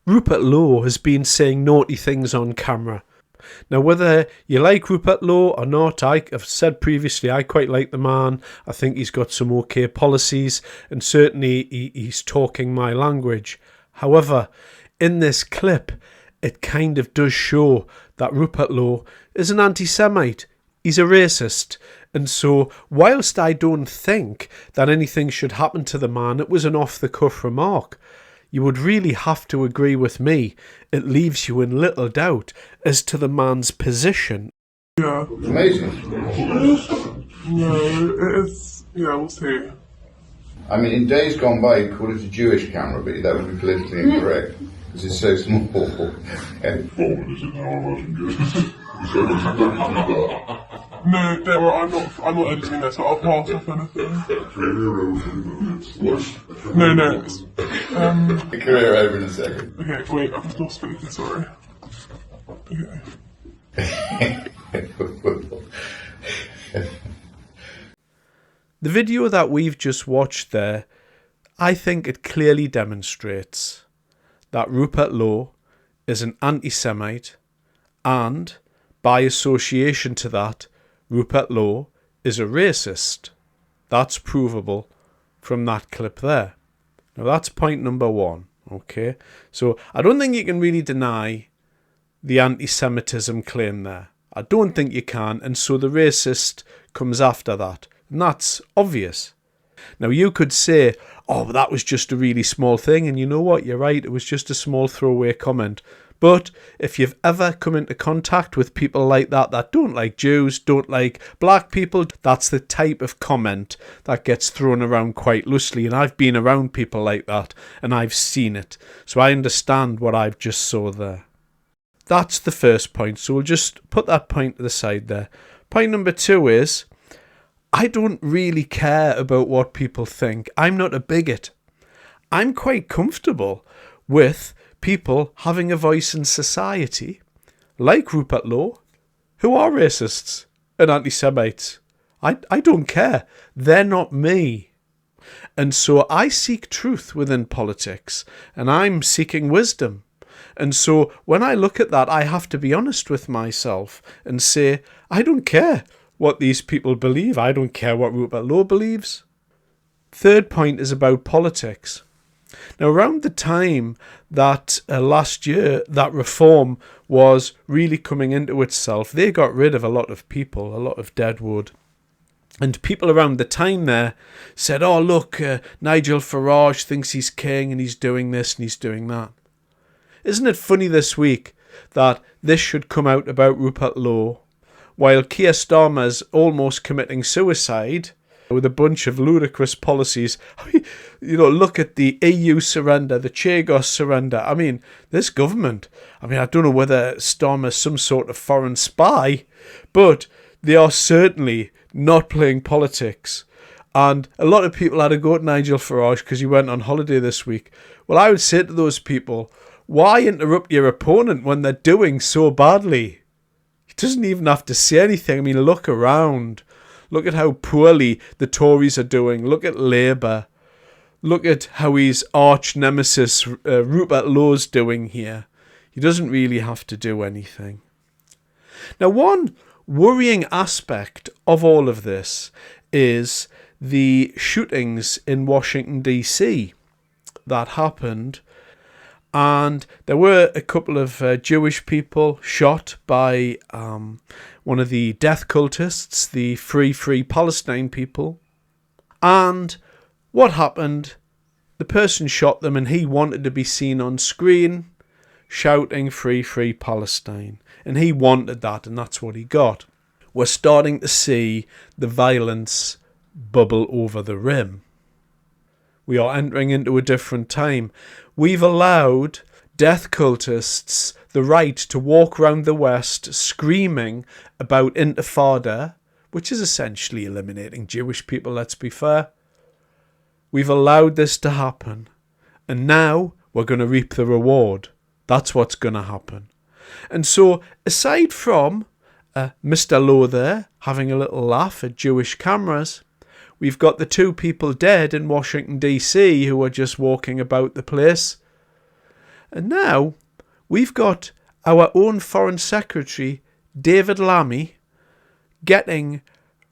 Rupert Lowe has been saying naughty things on camera. Now, whether you like Rupert Lowe or not, I've said previously, I quite like the man. I think he's got some okay policies, and certainly he's talking my language. However, in this clip, it kind of does show that Rupert Lowe is an anti-Semite. He's a racist. And so, whilst I don't think that anything should happen to the man, it was an off-the-cuff remark. You would really have to agree with me. It leaves you in little doubt as to the man's position. Yeah. Amazing. No, it is. Yeah, we'll see. I mean, in days gone by, you'd call it a Jewish camera, but that would be politically incorrect because it's so small. No, don't worry, I'm not editing this, I'll pass off anything. No, The career over in a second. okay, wait, I've just lost speaker, sorry. Okay. The video that we've just watched there, I think it clearly demonstrates that Rupert Lowe is an anti-Semite, and by association to that, Rupert Lowe is a racist. That's provable from that clip there. Now that's point number one, okay? So I don't think you can really deny the anti-Semitism claim there. I don't think you can, and so the racist comes after that. And that's obvious. Now you could say, oh, that was just a really small thing, and you know what, you're right, it was just a small throwaway comment. But if you've ever come into contact with people like that don't like Jews, don't like black people, that's the type of comment that gets thrown around quite loosely. And I've been around people like that and I've seen it. So I understand what I've just saw there. That's the first point. So we'll just put that point to the side there. Point number two is, I don't really care about what people think. I'm not a bigot. I'm quite comfortable with people having a voice in society, like Rupert Lowe, who are racists and anti-Semites. I don't care. They're not me. And so I seek truth within politics, and I'm seeking wisdom. And so when I look at that, I have to be honest with myself and say, I don't care what these people believe. I don't care what Rupert Lowe believes. Third point is about politics. Now, around the time that last year that reform was really coming into itself, they got rid of a lot of people, a lot of deadwood. And people around the time there said, oh, look, Nigel Farage thinks he's king and he's doing this and he's doing that. Isn't it funny this week that this should come out about Rupert Lowe, while Keir Starmer's almost committing suicide with a bunch of ludicrous policies? You know, look at the EU surrender, the Chagos surrender. I mean, this government, I don't know whether Starmer's some sort of foreign spy, but they are certainly not playing politics. And a lot of people had to go to Nigel Farage because he went on holiday this week. Well, I would say to those people, why interrupt your opponent when they're doing so badly? He doesn't even have to say anything. Look around. Look at how poorly the Tories are doing. Look at Labour. Look at how his arch nemesis Rupert Lowe's doing here. He doesn't really have to do anything. Now, one worrying aspect of all of this is the shootings in Washington, D.C. that happened. And there were a couple of Jewish people shot by one of the death cultists, the Free Palestine people. And what happened? The person shot them and he wanted to be seen on screen shouting Free Palestine. And he wanted that, and that's what he got. We're starting to see the violence bubble over the rim. We are entering into a different time. We've allowed death cultists the right to walk around the West screaming about intifada, which is essentially eliminating Jewish people, let's be fair. We've allowed this to happen. And now we're going to reap the reward. That's what's going to happen. And so, aside from Mr. Lowe there having a little laugh at Jewish cameras, we've got the two people dead in Washington, D.C. who are just walking about the place. And now we've got our own Foreign Secretary, David Lammy, getting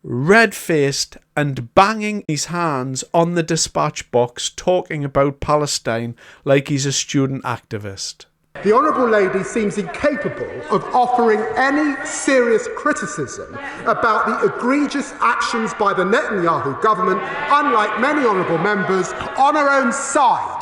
red-faced and banging his hands on the dispatch box talking about Palestine like he's a student activist. The Honourable Lady seems incapable of offering any serious criticism about the egregious actions by the Netanyahu government, unlike many honourable members, on her own side.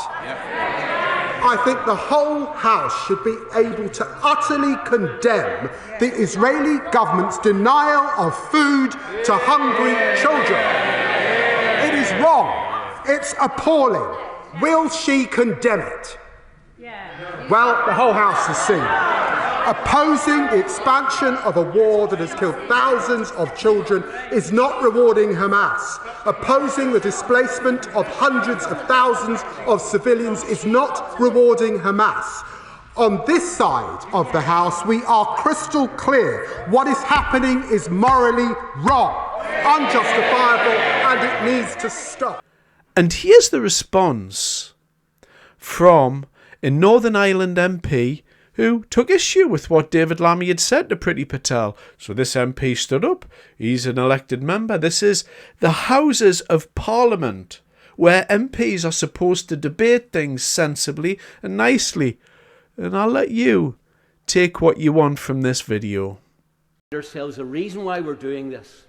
I think the whole House should be able to utterly condemn the Israeli government's denial of food to hungry children. It is wrong. It's appalling. Will she condemn it? Well, the whole House has seen. Opposing the expansion of a war that has killed thousands of children is not rewarding Hamas. Opposing the displacement of hundreds of thousands of civilians is not rewarding Hamas. On this side of the House, we are crystal clear. What is happening is morally wrong, unjustifiable, and it needs to stop. And here's the response from a Northern Ireland MP who took issue with what David Lammy had said to Priti Patel. So this MP stood up. He's an elected member. This is the Houses of Parliament, where MPs are supposed to debate things sensibly and nicely. And I'll let you take what you want from this video. Ourselves, the reason why we're doing this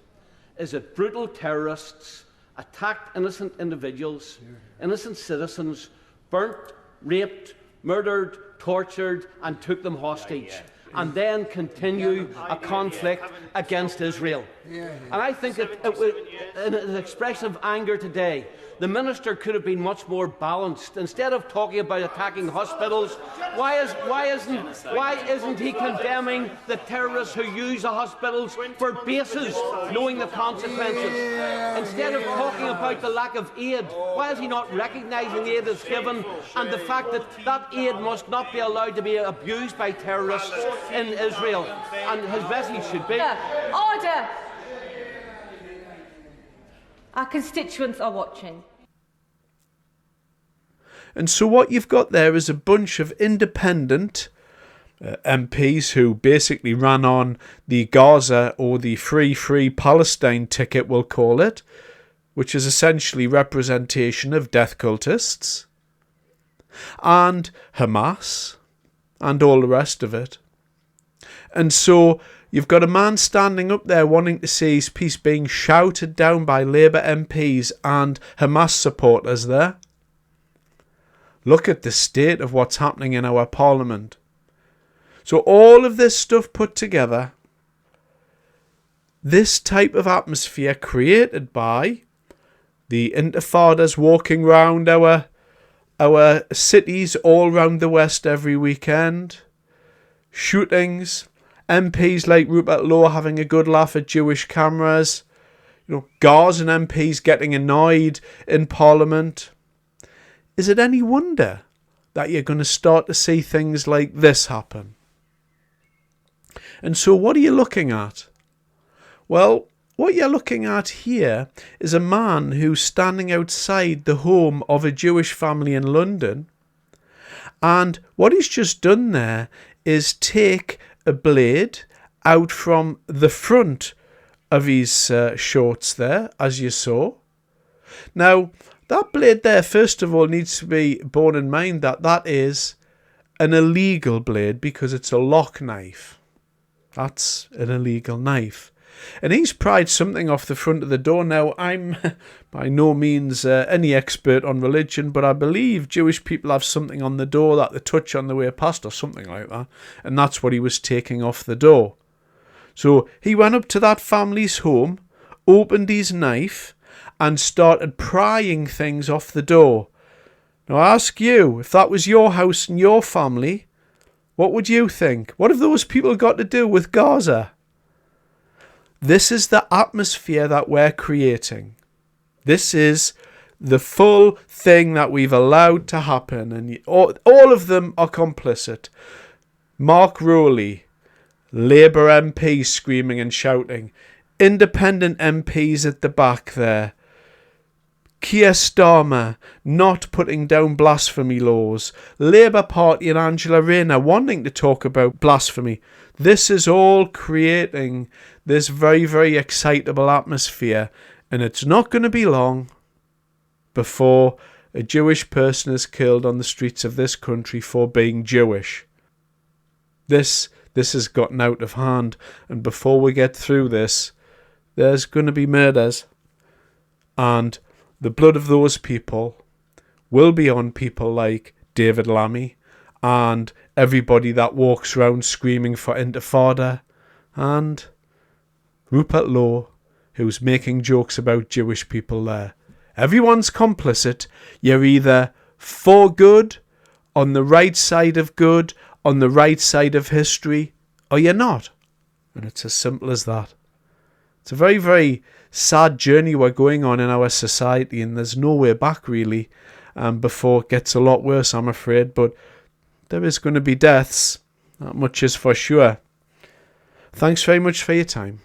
is that brutal terrorists attacked innocent individuals, innocent citizens, burnt, raped, murdered, tortured and took them hostage, and then continue a conflict against Israel. And I think it was an expression of anger today. The minister could have been much more balanced. Instead of talking about attacking hospitals, why isn't he condemning the terrorists who use the hospitals for bases, knowing the consequences? Instead of talking about the lack of aid, why is he not recognising aid is given and the fact that that aid must not be allowed to be abused by terrorists in Israel? And his message should be... Order! Our constituents are watching. And so what you've got there is a bunch of independent MPs who basically ran on the Gaza or the Free Palestine ticket, we'll call it, which is essentially representation of death cultists and Hamas and all the rest of it. And so you've got a man standing up there wanting to see his piece being shouted down by Labour MPs and Hamas supporters there. Look at the state of what's happening in our parliament. So all of this stuff put together, this type of atmosphere created by the intifadas walking round our cities all round the West every weekend, shootings, MPs like Rupert Lowe having a good laugh at Jewish cameras, Gazan MPs getting annoyed in Parliament. Is it any wonder that you're going to start to see things like this happen? And so what are you looking at? Well, what you're looking at here is a man who's standing outside the home of a Jewish family in London. And what he's just done there is take a blade out from the front of his shorts there, as you saw. Now, that blade there, first of all, needs to be borne in mind that that is an illegal blade because it's a lock knife. That's an illegal knife. And he's pried something off the front of the door. Now, I'm by no means any expert on religion, but I believe Jewish people have something on the door that they touch on the way past or something like that. And that's what he was taking off the door. So he went up to that family's home, opened his knife, and started prying things off the door. Now, I ask you, if that was your house and your family, what would you think? What have those people got to do with Gaza? This is the atmosphere that we're creating. This is the full thing that we've allowed to happen. And all of them are complicit. Mark Rowley, Labour MP screaming and shouting. Independent MPs at the back there. Keir Starmer not putting down blasphemy laws, Labour Party and Angela Rayner wanting to talk about blasphemy. This is all creating this very, very excitable atmosphere, and it's not going to be long before a Jewish person is killed on the streets of this country for being Jewish. This has gotten out of hand, and before we get through this, there's going to be murders, and the blood of those people will be on people like David Lammy and everybody that walks around screaming for intifada, and Rupert Lowe, who's making jokes about Jewish people there. Everyone's complicit. You're either for good, on the right side of good, on the right side of history, or you're not. And it's as simple as that. It's a very, very sad journey we're going on in our society, and there's no way back really before it gets a lot worse, I'm afraid. But there is going to be deaths, that much is for sure. Thanks very much for your time.